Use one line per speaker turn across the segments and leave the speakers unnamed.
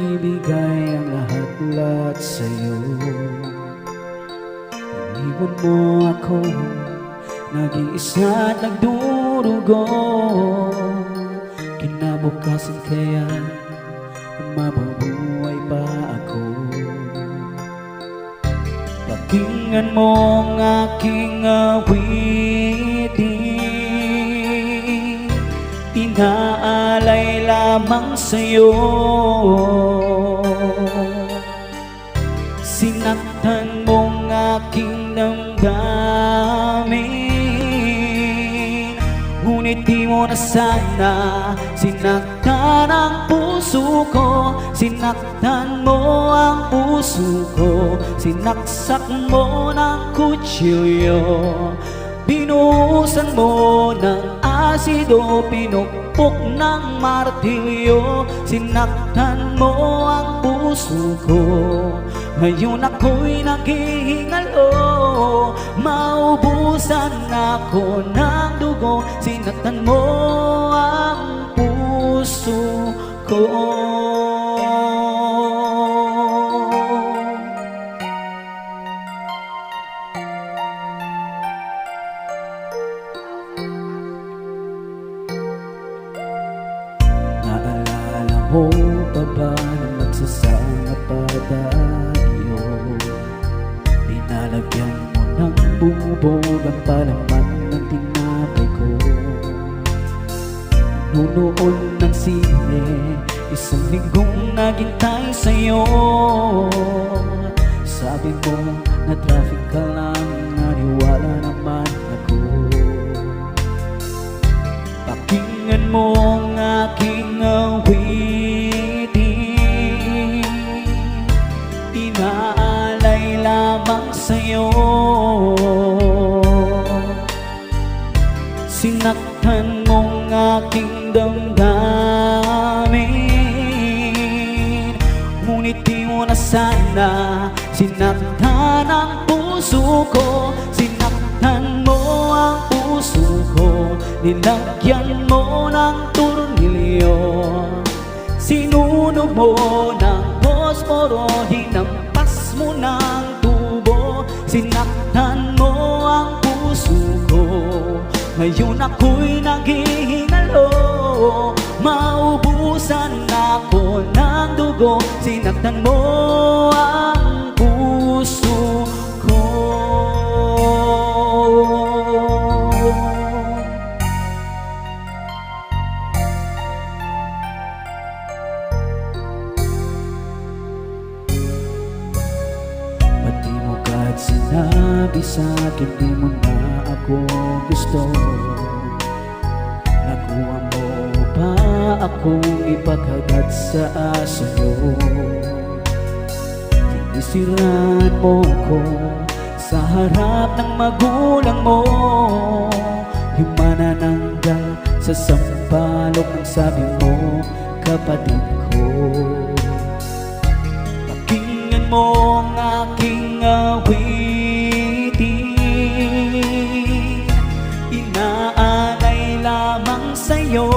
ibigay ang lahat-lahat sa'yo. Iniwan mo ako, nag-iisa at nagdurugo. Kinabukasan kaya mabubuhay pa ako. Pakinggan mo ang aking awitin, inaalay lamang sa'yo. Sinaktan mong aking damdamin, ngunit di mo na sana sinaktan ang puso ko. Sinaktan mo ang puso ko, sinaksak mo ng kutsilyo. Binuhusan mo ng asido, pinukpok ng martilyo. Sinaktan mo ang puso ko, ngayon ako'y naghihingalo. Maubusan ako ng dugo, sinaktan mo ang puso ko. Naalala mo pa ba nang magsasama pa tayo? Linalagyan mo ng bubog ang palaman ng tinapay ko. Nunoon ng sine, isang linggong naghintay sa'yo. Sabi mo na traffic ka lang, naniwala naman ako. Pakinggan mo ang aking awitin, inaalay lamang sa'yo. Sinaktan mong aking damdamin, ngunit di mo na sana sinaktan ang puso ko. Sinaktan mo ang puso ko, nilagyan mo ng tornilyo. Sinunog mo ng posporo, hinampas mo ng tubo. Sinaktan mo ang puso ko, ngayon ako'y naghihingalo. Maubusan ako ng dugo, sinaktan mo ang puso ko. Pati mo kahit sinabi sa'kin di mo na ako gusto. Nakuha mo pa akong ipaghagat sa asayo. Sinisiran mo ko sa harap ng magulang mo. Yung manananggal sa sampalok ng sabi mo, kapatid ko. Pakinggan mo ang aking awitin, inaalay lamang sa'yo.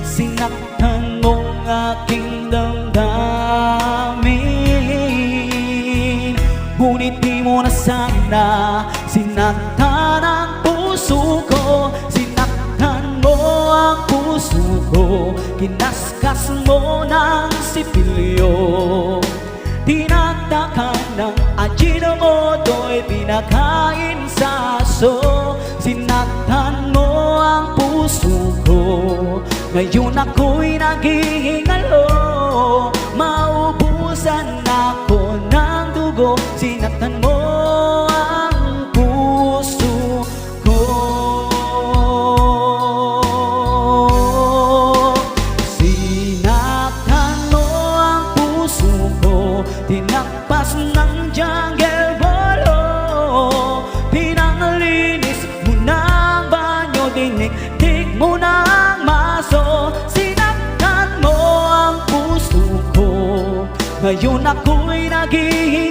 Sinaktan mong aking damdamin, ngunit di mo na sana sinaktan ang puso ko. Sinaktan mo ang puso ko, kinaskas mo ng sipilyo. Tinagdakan ng Ajinomoto'y pinakain sa aso. Sinaktan mo ang puso ko, ngayon ako'y naghihingalo. Maubusan ako ng dugo, sinaktan mo ang puso ko. Sinaktan mo ang puso ko, tinakpas ng jungle bolo. Pinanglinis mo ng banyo, dinikdik mo ng maso. Sinaktan mo ang puso ko, ngayon ako'y naghihingalo.